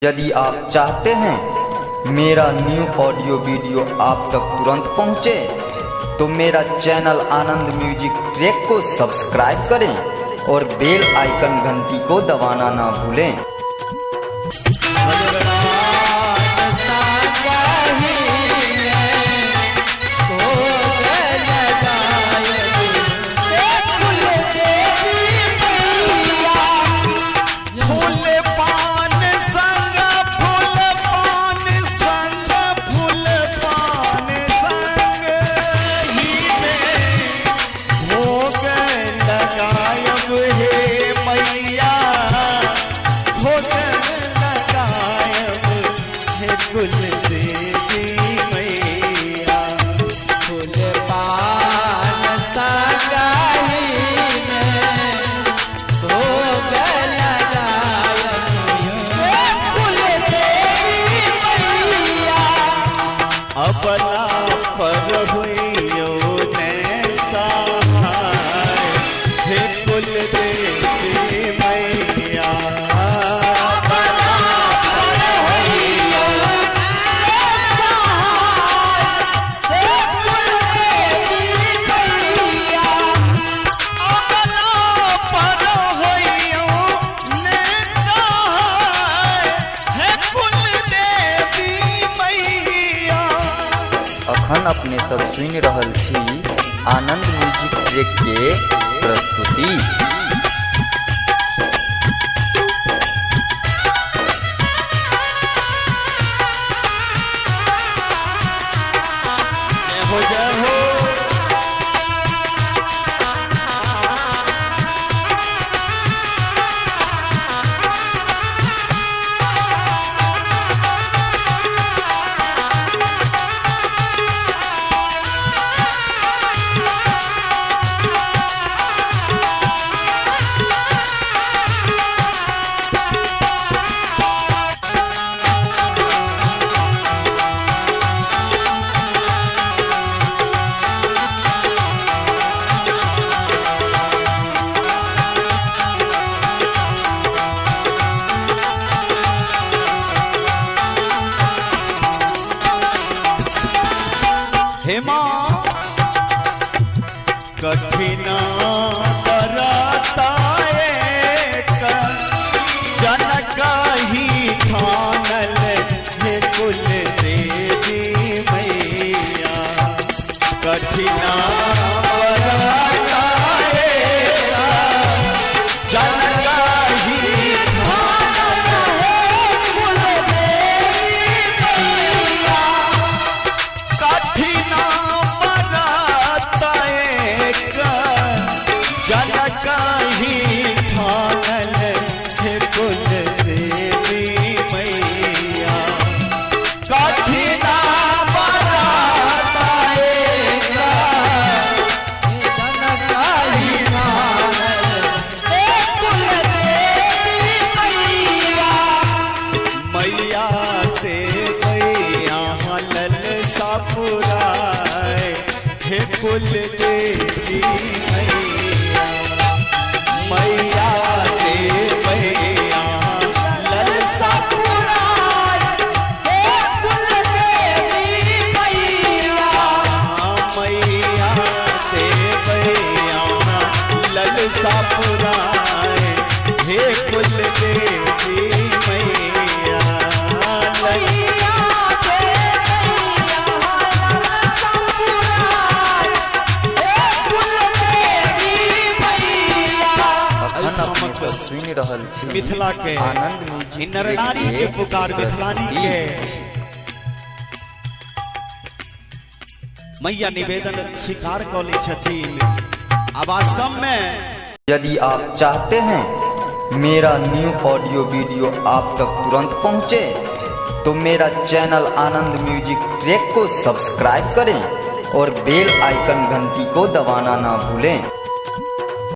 यदि आप चाहते हैं मेरा न्यू ऑडियो वीडियो आप तक तुरंत पहुंचे, तो मेरा चैनल आनंद म्यूजिक ट्रैक को सब्सक्राइब करें और बेल आइकन घंटी को दबाना ना भूलें। अपना पर हुइयो ने सहाय, हे कुल देवी मैया। अपना पर हुइयो ने सहाय, हे कुल देवी मैया। अपना पर हुइयो ने सहाय, हे कुल देवी मैया। अखन अपने सब सुन रहल छी आनंद म्यूजिक ट्रैक के प्रस्तुति। हे माँ कठिन करता एक जनक ही ठानल, हे कुल देवी मैया। कठिन करता एक जनक ही ठानल, हे कुल देवी मैया। कठिन जनक ही ठानल, हे कुल देवी मैया। कठिन बरता एक जनक ही ठानल, हे कुल देवी मैया। मैया ते मैया लल सापुराय, हे कुल देवी मैया। मैया ते मैया लल सापुराय, हे कुल देवी मैया। मैया ते मैया लल सापुराय, हे कुल देवी मैया। सुन रहल छी मिथिला के आनंद म्यूजिक नर नारी के पुकार मिथिलानी के। मैया निवेदन स्वीकार कर ली छथिन। अब वास्तव में यदि आप चाहते हैं मेरा न्यू ऑडियो वीडियो आप तक तुरंत पहुंचे, तो मेरा चैनल आनंद म्यूजिक ट्रैक को सब्सक्राइब करें और बेल आइकन घंटी को दबाना ना भूलें।